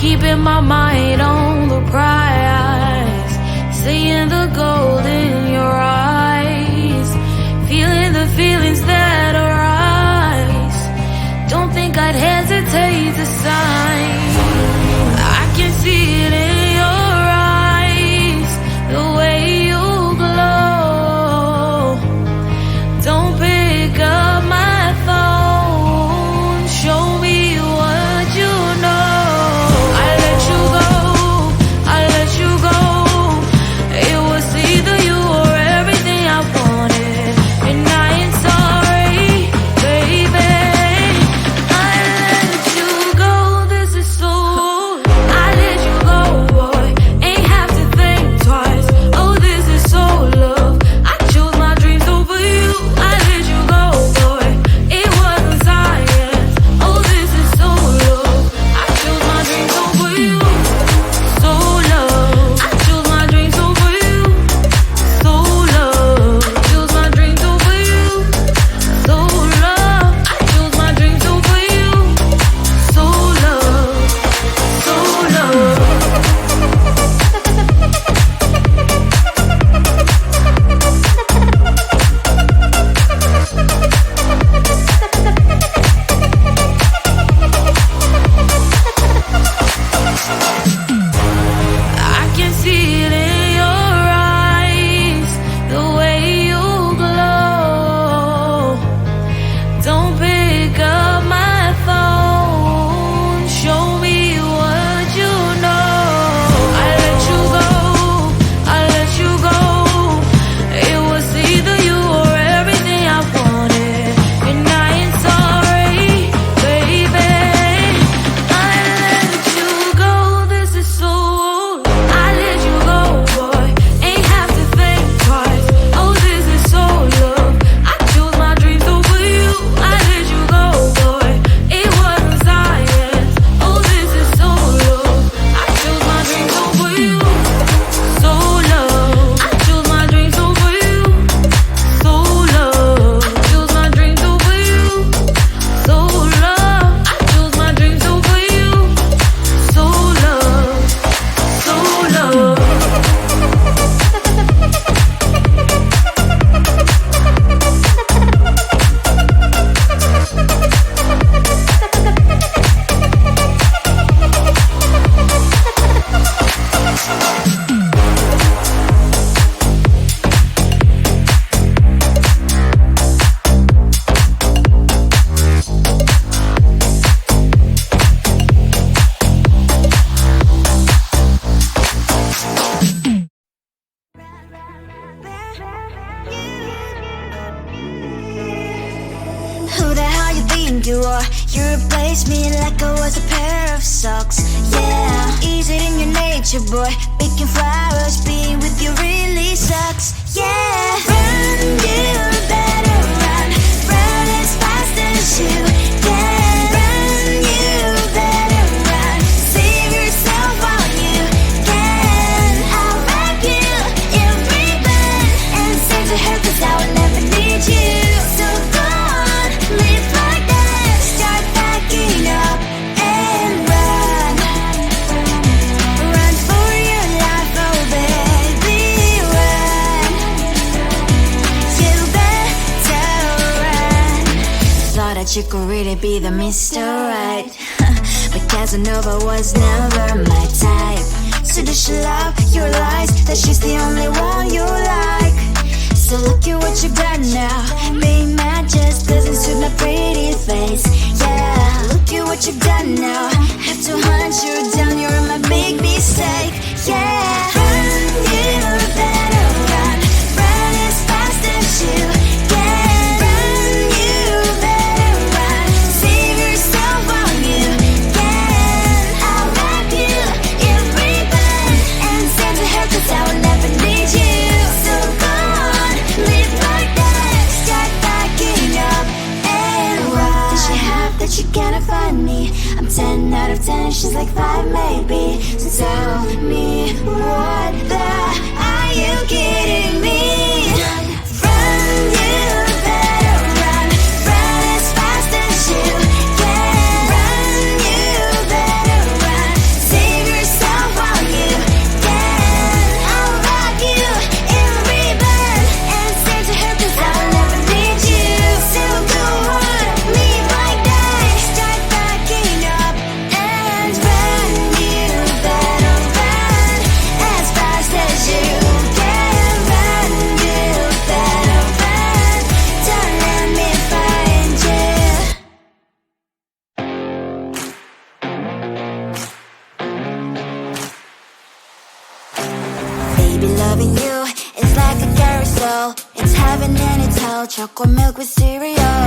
Keeping my mind on the prize, seeing the gold in your eyes, feeling the feelings that arise. Don't think I'd hesitate to sign. I can see it in your eyes, the way you glow. Don't pick up my phone, show me what you know. You replaced me like I was a pair of socks. Yeah, is it in your nature, boy? Picking flowers, being with you really sucks. Yeah, run, you better run. Run as fast as you can. Run, you better run. Save yourself while you can. I'll wrap you in ribbon and send to her, 'cause I will never need you. So go on, live like that. Start backing up and run. Run for your life, oh baby, run. You better run. Thought that you could really be the Mr. Right, but Casanova was never my type. So does she love your lies, that she's the only one you like? So look at what you've done now. Being mad just doesn't suit my pretty face. Yeah, look at what you've done now. Have to hunt you down, you're my big mistake. Yeah, run, you better run. Run as fast as you can. Run, you better run. Save yourself while you can. I'll wrap you in ribbon and send to her, 'cause I will never need you. So go on, live like that. Start backing up and run. Does she have that she cannot find me? I'm 10 out of 10, she's like 5 maybe. So tell me, what the are you kidding me? Run, you better run. Run as fast as you can. Run, you better run. Loving you is like a carousel. It's heaven and it's hell. Chocolate milk with cereal.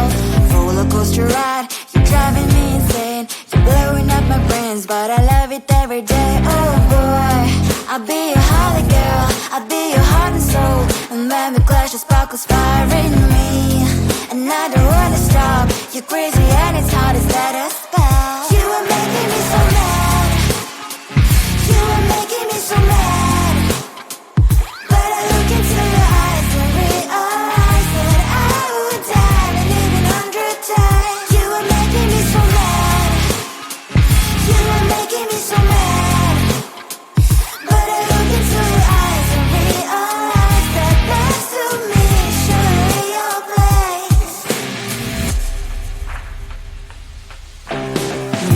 Roller coaster ride. You're driving me insane. You're blowing up my brains, but I love it every day. Oh boy, I'll be your holly girl. I'll be your heart and soul. And when we clash, the sparkles fire in me. And I don't wanna stop. You're crazy and it's hard as let a spell. You are making me so mad. You are making me so mad. But I look into your eyes and realize that I would die and even 100 times. You are making me so mad. You are making me so mad. But I look into your eyes and realize that next to me is surely your place.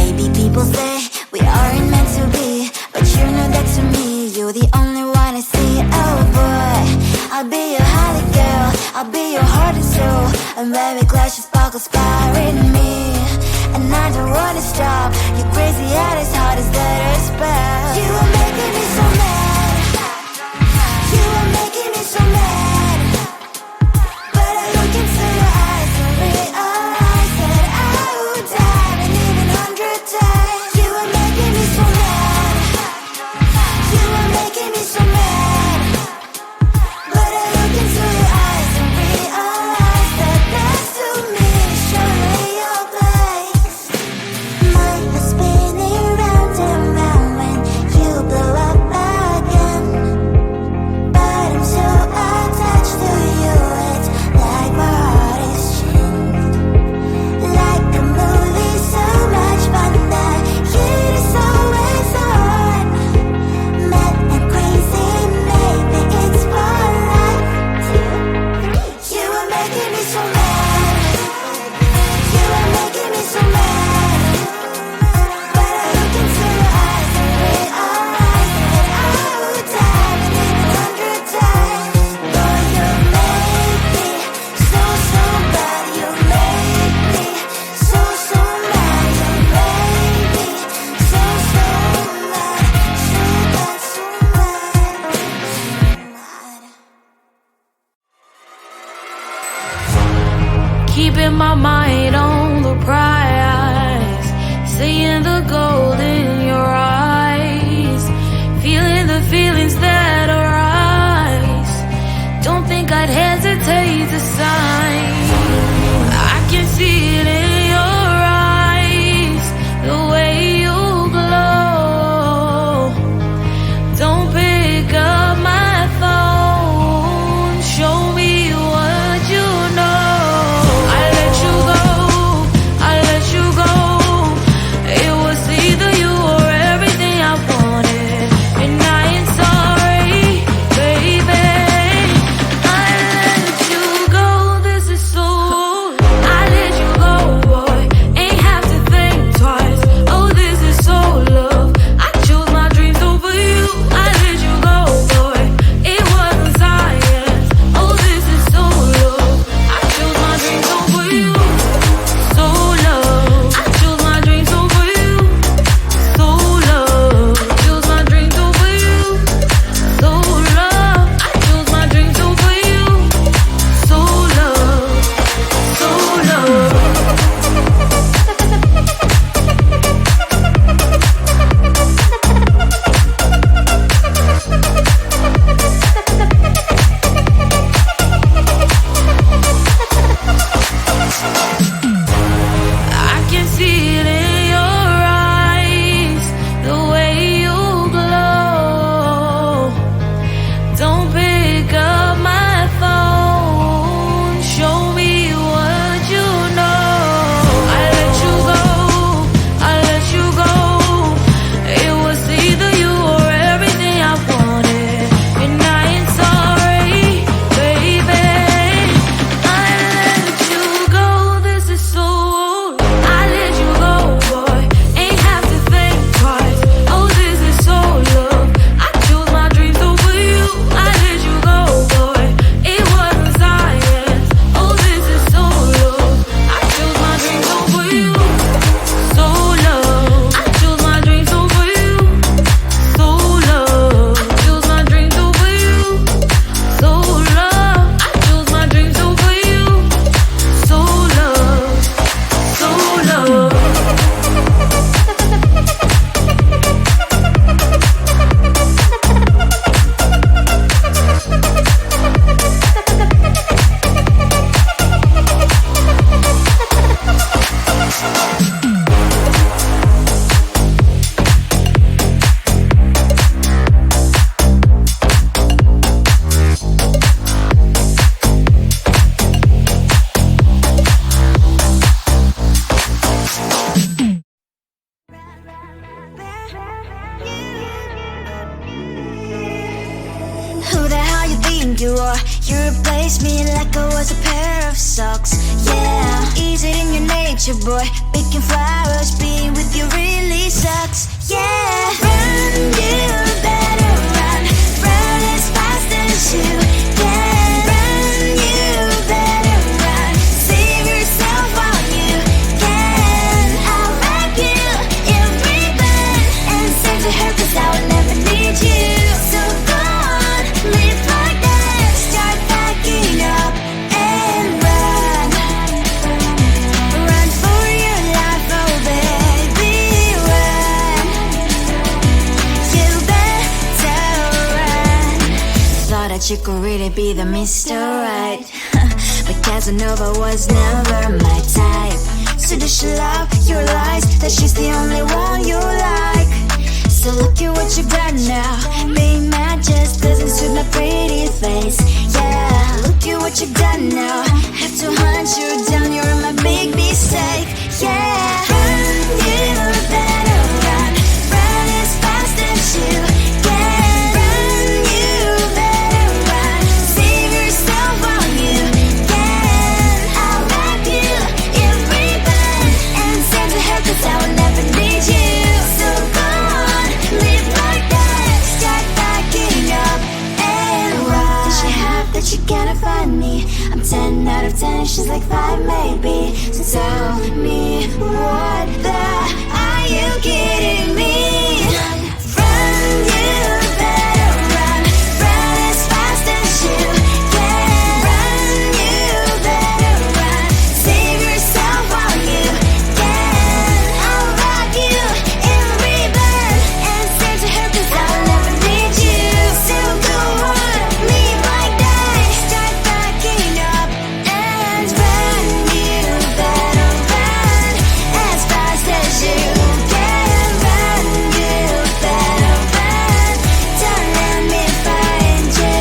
Maybe people say we aren't meant to be, but you know that to me, you're the only one I see. Oh boy, I'll be your holly girl. I'll be your heart and soul. And when we clash, the sparkles fire in me. And I don't wanna stop. You're crazy and as hard as that a spell. You are making me so mad. You are making me so mad. But I look into your eyes and realize that I would die and even 100 times. You are making me so mad. You are making me so mad. But I look into your eyes and realize that next to me is surely your place. Mind was spinning round and round when you blow up again. But I'm so attached you are. You replaced me like I was a pair of socks. Yeah, is it in your nature, boy? Picking flowers, being with you really sucks. Yeah, run, you better run. Run as fast as you can. Run, you better run. Save yourself while you can. I'll wrap you in ribbon and send to her, 'cause I will never need you. So go on, live like that. Start packing up and run. Run for your life, oh baby, run. You better run. Thought that you could really be the Mr. Right, but Casanova was never my type. So does she love your lies, that she's the only one you like? So look at what you've done now. Being mad just doesn't suit my pretty face. Yeah, look at what you've done now. Have to hunt you down, you're my big mistake. Yeah, run, you better run. Run as fast as you can. Run, you better run. Save yourself while you can. I'll wrap you in ribbon and send to her, 'cause I will never need you. So go on, live like that. Start packing up and run. Does she have that you cannot find me? I'm 10 out of 10, she's like 5 maybe. So tell me, what the, are you kidding me? Run, you better run. Run as fast as you can. Run, you better run. Save yourself while you can. I'll wrap you in ribbon and send to her, 'cause I will never need you. So go on, live like that. Start packing up and run. You better run as fast as you can. Run, you better run. Don't let me find you.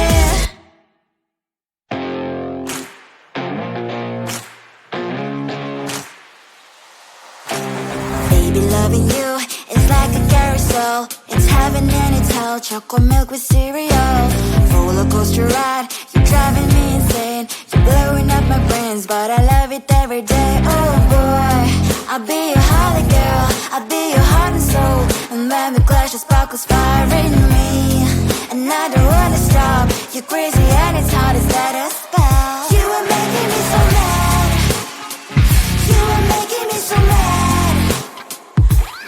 Baby, loving you is like a carousel. It's heaven and it's hell. Chocolate milk with cereal. Roller coaster ride, you're driving me insane. You're blowing up my brains, but I love it every day. Oh boy, I'll be your holly girl. I'll be your heart and soul. And when we clash, the sparkles fire in me. And I don't wanna stop. You're crazy and it's hard as that a spell. You are making me so mad. You are making me so mad.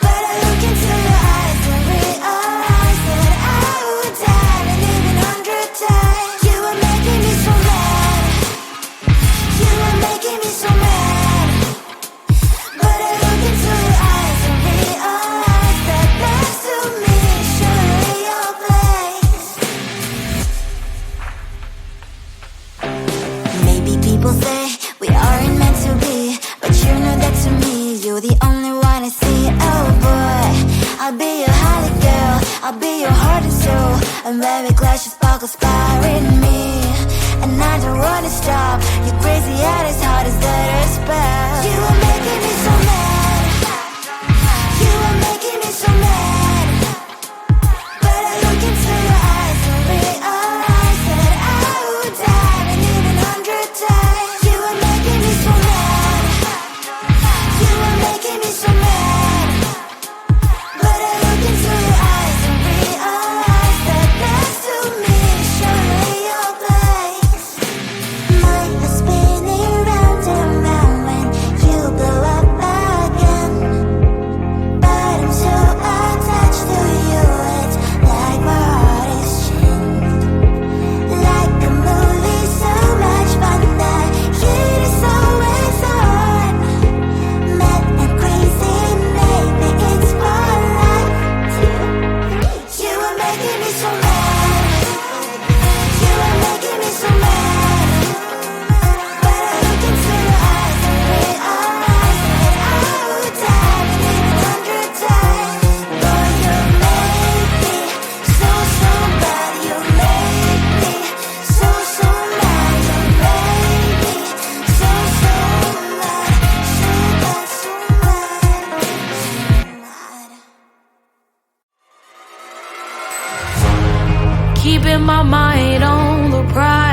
But I look into your eyes and realize that I would die and even 100 times. You are making me so mad. You are making me so mad. But I look into your eyes and realize that next to me is surely your place. Maybe people say we aren't meant to be, but you know that to me, you're the only one I see. Oh boy, I'll be your holly girl. I'll be your heart and soul. And when we clash, the sparkles fire in me. And I don't wanna stop. You're crazy and as hard as that a spell. You are making me so mad. You are making me so mad. But I look into your eyes and realize that I would die and even 100 times. You are making me so mad. You are making me so mad. But I look into your eyes and realize that next to me is surely your place. Mind is spinning round and round when you blow up again. But I'm so attached to you, it's like my heart is chained. Like a movie, so much fun that heat is always on. Mad and crazy, maybe it's for life. You are making me so mad. You are making me so mad. But I look into your eyes and realize that I would die and even 100 times. Boy, you make me so, so bad. You make me so, so mad. You make me so, so mad. So bad, so mad. Keeping my mind on the prize.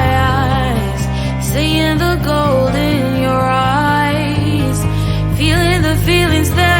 feelings that